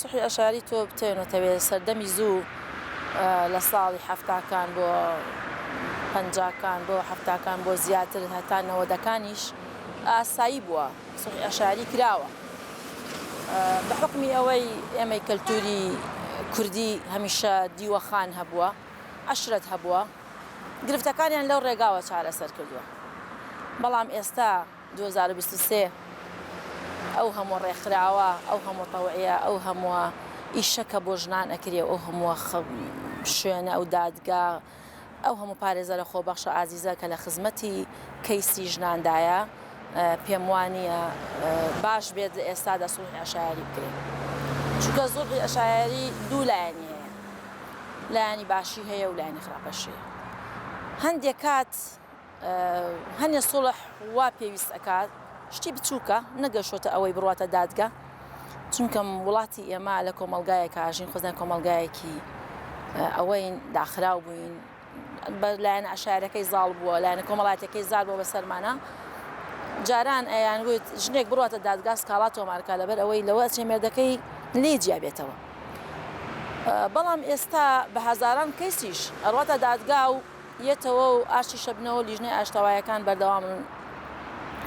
صحی ئەشاری تۆ بتێنەتەوێت سەردەمی زوو لە ساڵی هەفتاکان بۆ پەنجاکان بۆ هەفتاکان بۆ زیاتر هەتا نەوەدەکانیش ئاسایی بووە صحی ئەشاری کراوە بە حکمی ئەوەی ئێمەی کەلتوری کوردی هەمیشە دیوەخان هەبووە عەشرەت هەبووە گرفتەکانیان لەو ڕێگاوە چارەسەر کردووە بەڵام ئێستا 2023 ئەو هەموو ڕێکخراوە ئەو هەموو تەوعیە ئەو هەمووە ئیشەکە بۆ ژنان ئەکرێ ئەو هەمووە شوێنە ئەو دادگا ئەو هەموو پارێزە لە خۆبەخشە ئازیزە کە لە خزمەتی کەیسی ژناندایە پێم وانییە باش بێت ئێستادا سوڵحی ئەشایری بکرێت چونکە زوڵحی ئەشایری دوو لایەنی هەیە لایەنی باشی هەیە و لایەنی خراپەشی هەیە هەندێک کات هەنێ سوڵح وا پێویست ئەکات شتی بچووکە نەگەشتە ئەوەی بڕاتە دادگا چونکە وڵاتی ئێمە لە کۆمەلگایەک ئاژین خۆزان کۆمەلگایەکی ئەوەی داخراو بووین لایەن ئەشارەکەی زاڵ بووە لایەنە کۆمەڵاتەکەی زار بۆ بەسەرمانە جاران ئەیان گوت ژنێک بڕاتە دادگا سکاڵا تۆمارکە لەبەر ئەوەی لەوە چێمێردەکەی لێ جیابێتەوە بەڵام ئێستا بە هەزاران کەیسیش ئەڕاتە دادگا و یەتەوە و ئاشتی شەبنەوە لیژنەی ئاشتەوایەکان بەردەوامن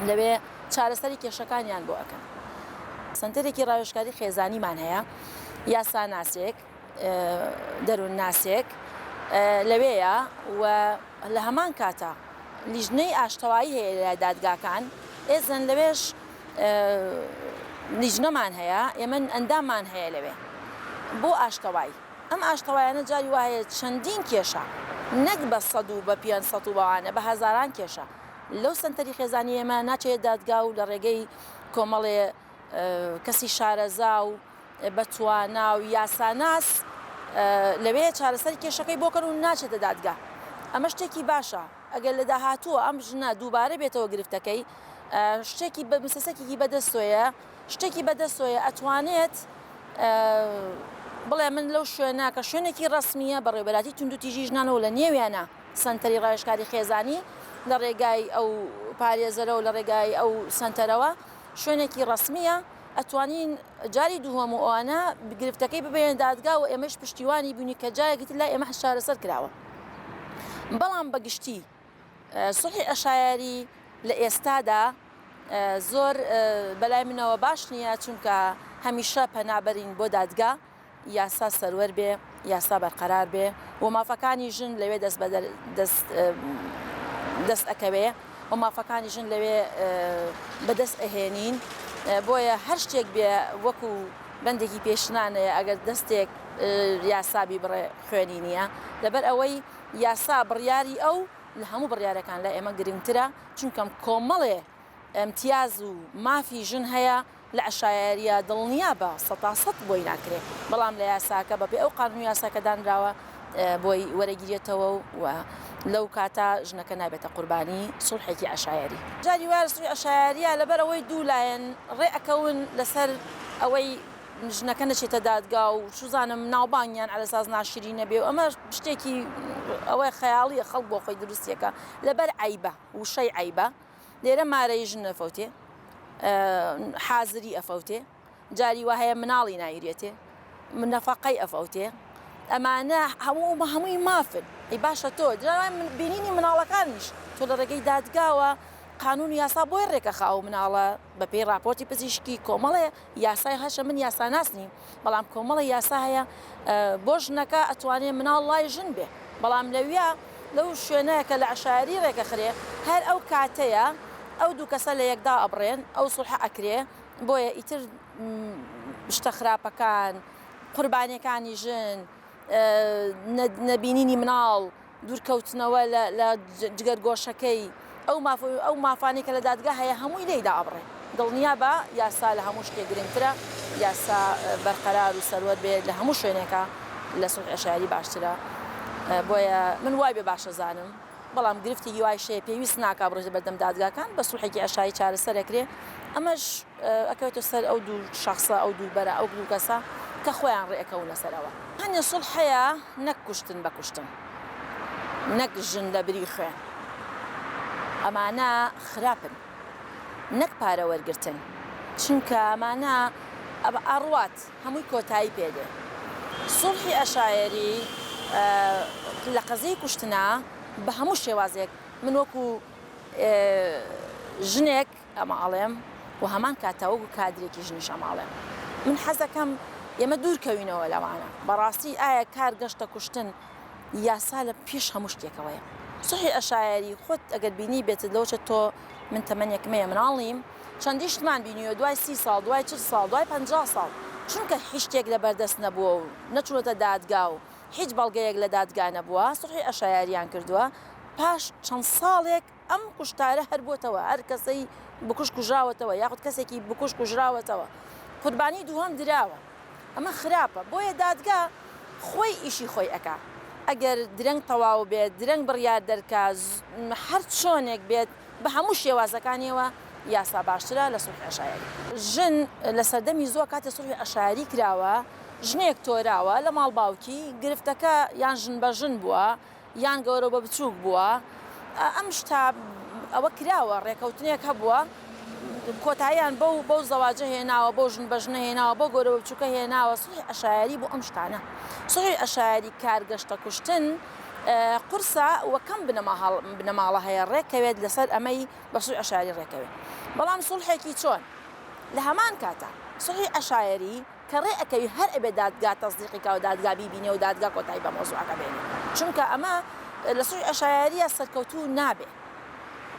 لەوێ چارەسەری کێشەکانیان بۆ ئەەکەن سنتەرێکی ڕاوێژکاری خێزانیمان هەیە یاسا ناسێک دەروون ناسێک لەوەیە و لە هەمان کاتە لیژنەی ئاشتەوایی هەیە لە دادگاکان ئێزن لەوێش لیژنەمان هەیە ئێمە ئەنداممان هەیە لەوێ بۆ ئاشتەوایی ئەم ئاشتەوایانە جاری وایە چەندین کێشە نەک بە 100 و بە 500 و بەوانە بە هەزاران کێشە لەو سنتەری خێزانی ئێمە ناچێت دادگا و لە ڕێگەی کۆمەڵێ کەسی شارەزا و بەتوانا و یاساناس لەوێ چارەسەری کێشەکەی بۆکەن و ناچێتە دادگا ئەمە شتێکی باشە ئەگەر لە داهاتووە ئەم ژنە دووبارە بێتەوە گرفتەکەی شتێکی مسەسەکێکی بەدەستۆیە شتێکی بەدەستۆیە ئەتوانێت بڵێ من لەو شوێنە کە شوێنێکی ڕسمیە بە ڕێبەراتی توندوتیژی ژنانەوە لە نێویانە سنتەری ڕاوێژکاری خێزانی لە ڕێگای ئەو پارێزەرە و لە ڕێگای ئەو سنتەرەوە شوێنێکی ڕسمیە ئەتوانین جاری دووهەم و ئەوانە گرفتەکەی ببێن دادگا و ئێمەش پشتیوانی بوونی کە جایەکیتر لای ئێمە چارەسەر کراوە بەڵام بەگشتی سوڵحی ئەشایری لە ئێستادا زۆر بەلای منەوە باش نییە چونکە هەمیشە پەنابەرین بۆ دادگا یاسا سەروەر بێ یاسا بەرقەرار بێ و مافەکانی ژن لەوێ دەست ئەکەوێ و مافەکانی ژن لەوێ بەدەست ئەهێنین بۆیە هەر شتێک بێ وەکو بەندێکی پێشنانەیە ئەگەر دەستێک یاسابی بڕێ خوێنی نییە لەبەر ئەوەی یاسا بڕیاری ئەو لە هەموو بڕیارەکان لە ئێمە گرنگترە چونکەم کۆمەڵێ ئەمتیاز و مافی ژن هەیە لە ئەشایریە دڵنیا بە 100% بۆی ناکرێت بەڵام لە یاساکە بەپێ ئەو قانون یاساکە دانراوە بۆی وەرەگیرێتەوە و لەو کاتە ژنەکە نابێتە قوربانی سوڵحێکی ئەشایری جاری وارە سوڵحی ئەشایریە لەبەر ئەوەی دوو لایەن ڕێئەکەون لەسەر ئەوەی ژنەکە نەچێتە دادگا و چوزانم ناوبانگیان ئەلەساز ناشری نەبێ و ئەمە شتێکی ئەوەی خەیاڵیە خەڵک بۆ خۆی دروستیەکە لەبەر عیبە وشەی عیبە لێرە مارەی ژن نەفەوتێ حازری ئەفەوتێ جاری وهەیە مناڵی نایرێتێ نەفەقەی ئەفەوتێ ئەمانە هەمووی مافن ئەی باشە تۆ جاوای بینینی مناڵەکانیش تۆ لە ڕێگەی دادگاوە قانون یاسا بۆی ڕێکەخاو مناڵە بە پێی راپۆرتی پزیشکی کۆمەڵێ یاسای هەشە من یاسا ناسنی بەڵام کۆمەڵی یاسا هەیە بۆ ژنەکە ئەتوانێت مناڵ لای ژن بێ بەڵام لەویە لەو شوێنەیە کە لە ئەشاری ڕێکەخرێ هەر ئەو کاتەیە ئەو دوو کەسە لە یەکدا ئەبڕێن ئەو سوڵح ئەکرێ بۆیە ئیتر شتە خراپەکان قوربانیەکانی ژن نەبینینی مناڵ دوورکەوتنەوە لە جگەرگۆشەکەی ئەو مافانی کە لە دادگا هەیە هەمووی لێیدا ئەبڕێ دڵنیا بە یاسا لە هەموو شتێک گرنگترە یاسا بەرقەرار و سەروەر بێت لە هەموو شوێنێکە لە سوڵحی ئەشایری باشترە بۆیە من وای بێ باشە زانم بەڵام گرفتی یوای شەیە پێویست ناکا بڕۆژە بەردەم دادگاکان بە سوڵحێکی ئەشایی چارەسەرەکرێ ئەمەش ئەکەوێتە سەر ئەو دوو شخصە ئەو دوو بەرە ئەو دوو کەسە کە خۆیان ڕێەکەون لەسەرەوە هەنێ سوڵح هەیە نەک کوشتن بە کوشتن نەک ژن لە بری خوێن ئەمانە خراپن نەک پارە وەرگرتن چونکە ئەمانە ئەڕوات هەمووی کۆتایی پێدێ. سوڵحی ئەشایەری لە قەزەی کوشتنا بە هەموو شێوازێک من وەکو ژنێک ئەماڵێم و هەمان کاتەوەکو کادرێکی ژنیش ئەماڵێم من حەزەکەم ئێمە دوورکەوینەوە لەوانە بەڕاستی ئایا کار گەشتە کوشتن یاسا لە پێش هەموو شتێکەوەیە. سوڵحی ئەشایەری خۆت ئەگەر بینی بێتت لەوچە تۆ من تەمەنێکمەیە مناڵیم چەندیشتمان بینیوە دوای 30 ساڵ دوای 40 ساڵ دوای 50 ساڵ چونکە هیچ شتێک لەبەردەست نەبووە و نەچوونەتە دادگا و هیچ بەڵگەیەک لە دادگا نەبووە سوڵحی ئەشایەریان کردووە پاش چەند ساڵێک ئەم کوشتارە هەر بۆتەوە هەر کەسەی بکوش کوژراوەتەوە یاخود کەسێکی بکوش کوژراوەتەوە قوربانی دووهەم دراوە ئەمە خراپە بۆیە دادگا خۆی ئیشی خۆی ئەکا ئەگەر درەنگ تەواو بێت درەنگ بڕیار دەرکا هەر چۆنێک بێت بە هەموو شێوازەکانیەوە یاسا باشترە لە سوڵحی ئەشایەری. ژن لە سەردەمی زووە کاتێ سوڵحی ئەشایەری کراوە ژنێک تۆراوە لە ماڵ باوکی گرفتەکە یان ژن بە ژن بووە یان گەورە بە بچووک بووە ئەم شتا ئەوە کراوە ڕێکەوتنێک هەبووە کۆتاییان بەو زەواجە هێناوە بۆ ژن بەژنە هێناوە بۆ گەورە بە بچووکە هێناوە سوڵحی ئەشایەری بۆ ئەم شتانە. سوڵحی ئەشایەری کارگەشتە کوشتن قورسە وەکەم بنەماڵە هەیە ڕێکەوێت لەسەر ئەمەی بە سوڵحی ئەشایەری ڕێکەوێت بەڵام سوڵحێکی چۆن لە هەمان کاتە سوڵحی ئەشایەری کە ڕێئەکەوی هەر ئەبێ دادگا تەصدیقیکا و دادگا بیبینێ و دادگا کۆتایی بە مۆزوعەکە بێنێ چونکە ئەمە لە سوڵحی ئەشایەریە سەرکەوتوو نابێ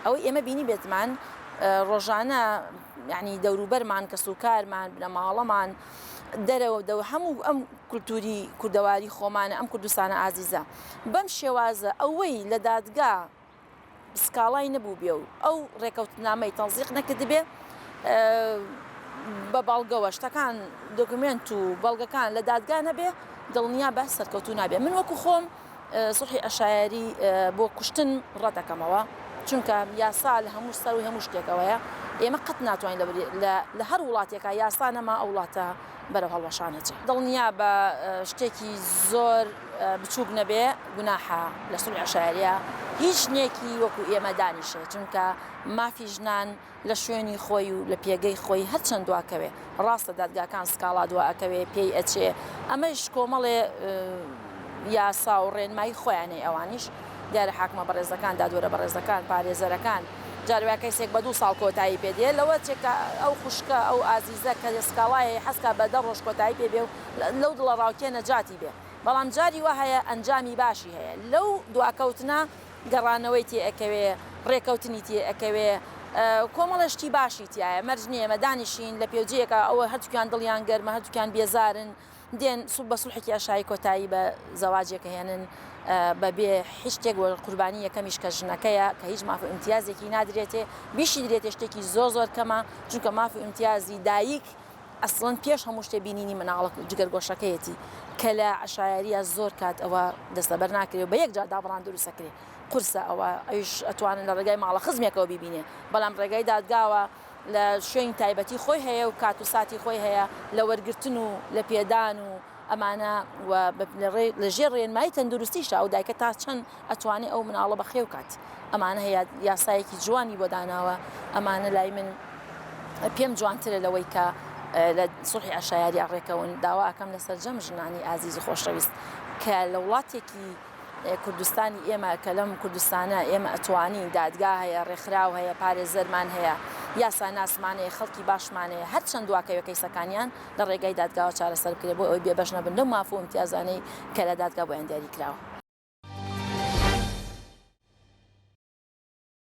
ئەوەی ئێمە بینی بێتمان ڕۆژانە یعنی دەوروبەرمان کەسوکارمان بنەماڵەمان دەرەوە هەموو ئەم کولتوری کوردەواری خۆمانە ئەم کوردستانە ئازیزە بەم شێوازە ئەوەی لە دادگا سکاڵای نەبوو بێ و ئەو ڕێکەوتنامەی تەنزیق نەکردبێ بە بەڵگەوە شتەکان دۆکومنت و بەڵگەکان لە دادگا نەبێ دڵنیا بە سەرکەوتوو نابێ. من وەکو خۆم سوڵحی ئەشایەری بۆ کوشتن ڕەتەکەمەوە چونکە یاسا لە هەموو سەر و هەموو شتێکەوەیە ئێمە قەت ناتوانین لە هەر وڵاتێکە یاسا نەما ئەو وڵاتە بەرەو هەڵوەشانەچێت دڵنیا بە شتێکی زۆر بچووک نەبێ گوناحە لە سوڵحی ئەشایەریە هیچ شتێکی وەکو ئێمە دانیشێ چونکە مافی ژنان لە شوێنی خۆی و لە پێگەی خۆی هەرچەند دواکەوێ ڕاستە دادگاکان سکاڵا دواکەوێ پێی ئەچێ ئەمەش کۆمەڵێ یاسا و ڕێنمایی خۆیانەی ئەوانیش دیارە حاکمە بەڕێزەکان دادوەرە بەڕێزەکان پارێزەرەکان جارێک کەسێک بە 2 ساڵ کۆتایی پێدێ لەوە چێکە ئەو خوشکە ئەو ئازیزە کە سکاڵایە حەسکا بە 10 ڕۆژ کۆتایی پێ بێ و لەو دڵە ڕاوکێ نەجاتی بێ بەڵام جاری وە هەیە ئەنجامی باشی هەیە لەو دواکەوتنە گەڕانەوەی تێ ئەکەوێ ڕێکەوتنی تێ ئەکەوێ کۆمەڵشتی باشی تایە مەرج نیە ئێمە دانیشین لە پێوجەیەکە ئەوە هەردووکیان دڵیان گەرمە هەردووکیان بێزارن دێن سوب بە سوڵحێکی ئەشایی کۆتایی بە زەواجێکە هێنن بەبێ هیچ شتێک وە قوربانی یەکەمیش کە ژنەکەیە کە هیچ مافە ئیمتیازێکی نادرێتێ بیشی درێتێ شتێکی زۆر کەمە چونکە مافە ئیمتیازی دایک ئەسڵەن پێش هەموو شتێ بینینی مناڵە جگەرگۆشەکەیەتی کە لە عەشایەریە زۆر کات ئەوە دەستەبەر ناکرێت بە یەک جار دابڕان دروستەکرێت قورسە ئەوە ئەوش ئەتوانن لە ڕێگای ماڵە خزمێکەوە ببینێ بەڵام ڕێگای دادگاوە لە شوێنی تایبەتی خۆی هەیە و کات و ساتی خۆی هەیە لە وەرگرتن و لە پێدان و ئەمانە لە ژێر ڕێنمایی تەندروستیشە ئەو دایکە تا چەند ئەتوانێت ئەو مناڵە بەخێو کات ئەمانە هەیە یاسایەکی جوانی بۆ داناوە ئەمانە لای من پێم جوانترە لەوەی کە لە سوڵحی ئەشایەری ڕێکەون داوا ئەەکەم لەسەر جەم ژنانی ئازیز و خۆشەویست کە لە وڵاتێکی کوردستانی ئێمە کە لەم کوردستانە ئێمە ئەتوانین دادگا هەیە ڕێکخراو هەیە پارێزەرمان هەیە یاسا ناسمانەیە خەڵکی باشمانەیە هەر چەند دواکەوە کەیسەکانیان لە ڕێگای دادگاوە چارەسەر بکرێت بۆ ئەوەی بێبەش نەبن لەو مافۆ ئیمتیازانەی کە لە دادگا بۆیان دیاری کراوە.